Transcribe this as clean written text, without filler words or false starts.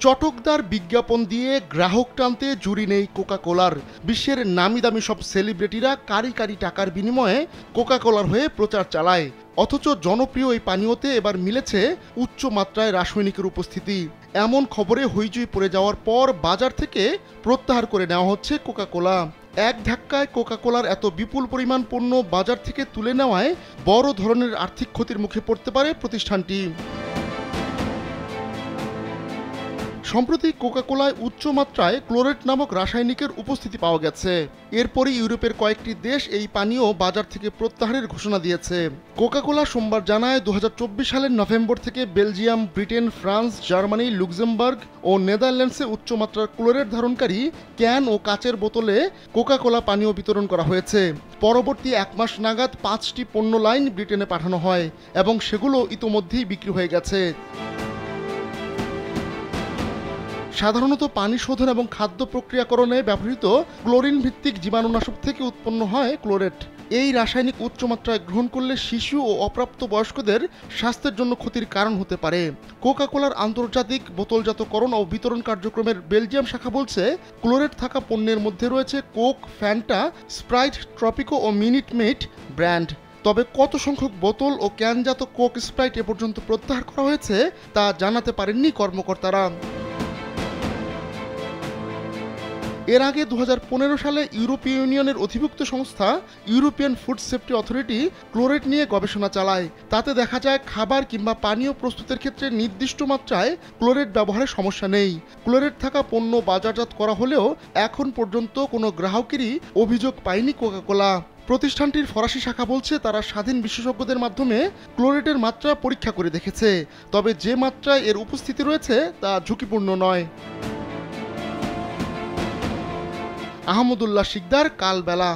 চটকদার বিজ্ঞাপন দিয়ে গ্রাহক টানতে জুড়ি নেই কোকা কোলার। বিশ্বের নামি দামি সব সেলিব্রিটিরা কারি কারি টাকার বিনিময়ে কোকা কোলার হয়ে প্রচার চালায়। অথচ জনপ্রিয় এই পানীয়তে এবার মিলেছে উচ্চ মাত্রায় রাসায়নিকের উপস্থিতি। এমন খবরে হইচই পড়ে যাওয়ার পর বাজার থেকে প্রত্যাহার করে নেওয়া হচ্ছে কোকা কোলা। এক ধাক্কায় কোকা কোলার এত বিপুল পরিমাণ পণ্য বাজার থেকে তুলে নেওয়ায় বড় ধরনের আর্থিক ক্ষতির মুখে পড়তে পারে প্রতিষ্ঠানটি। সম্প্রতি কোকা কোলায় উচ্চ মাত্রায় ক্লোরেট নামক রাসায়নিকের উপস্থিতি পাওয়া গেছে। এরপরই ইউরোপের কয়েকটি দেশ এই পানীয় বাজার থেকে প্রত্যাহারের ঘোষণা দিয়েছে। কোকা কোলা সোমবার জানায় 2024 সালের নভেম্বর থেকে Belgium, Britain, France, Germany, Luxembourg ও নেদারল্যান্ডসে উচ্চমাত্রার ক্লোরেট ধারণকারী ক্যান ও কাচের বোতলে কোকা কোলা পানীয় বিতরণ করা হয়েছে। পরবর্তী 1 মাস নাগাদ 5টি পণ্য লাইন ব্রিটেনে পাঠানো হয় এবং সেগুলো ইতোমধ্যেই বিক্রি হয়ে গেছে। সাধারণত পানি শোধন এবং খাদ্য প্রক্রিয়াকরণে ব্যবহৃত ক্লোরিন ভিত্তিক জীবাণুনাশক থেকে উৎপন্ন হয় ক্লোরেট। এই রাসায়নিক উচ্চমাত্রায় গ্রহণ করলে শিশু ও অপ্রাপ্ত বয়স্কদের স্বাস্থ্যের জন্য ক্ষতির কারণ হতে পারে। কোকা কোলার আন্তর্জাতিক বোতলজাতকরণ ও বিতরণ কার্যক্রমের বেলজিয়াম শাখা বলছে, ক্লোরেট থাকা পণ্যের মধ্যে রয়েছে কোক, ফ্যান্টা, স্প্রাইট, ট্রপিকো ও মিনিট মেড ব্র্যান্ড। তবে কত সংখ্যক বোতল ও ক্যানজাত কোক, স্প্রাইট এ পর্যন্ত প্রত্যাহার করা হয়েছে তা জানাতে পারেননি কর্মকর্তারা। এর আগে 2015 সালে ইউরোপীয় ইউনিয়নের অধিভুক্ত সংস্থা European food safety authority chlorate নিয়ে গবেষণা চালায়। তাতে দেখা যায় খাবার কিংবা পানীয় প্রস্তুতের ক্ষেত্রে নির্দিষ্ট মাত্রায় ক্লোরেট ব্যবহারের সমস্যা নেই। ক্লোরেট থাকা পণ্য বাজারজাত করা হলেও এখন পর্যন্ত কোনো গ্রাহকেরই অভিযোগ পায়নি কোকা কোলা। প্রতিষ্ঠানটির ফরাসি শাখা বলছে, তারা স্বাধীন বিশেষজ্ঞদের মাধ্যমে ক্লোরেটের মাত্রা পরীক্ষা করে দেখেছে, তবে যে মাত্রায় এর উপস্থিতি রয়েছে তা ঝুঁকিপূর্ণ নয়। আহমদুল্লাহ শিকদার, কালবেলা।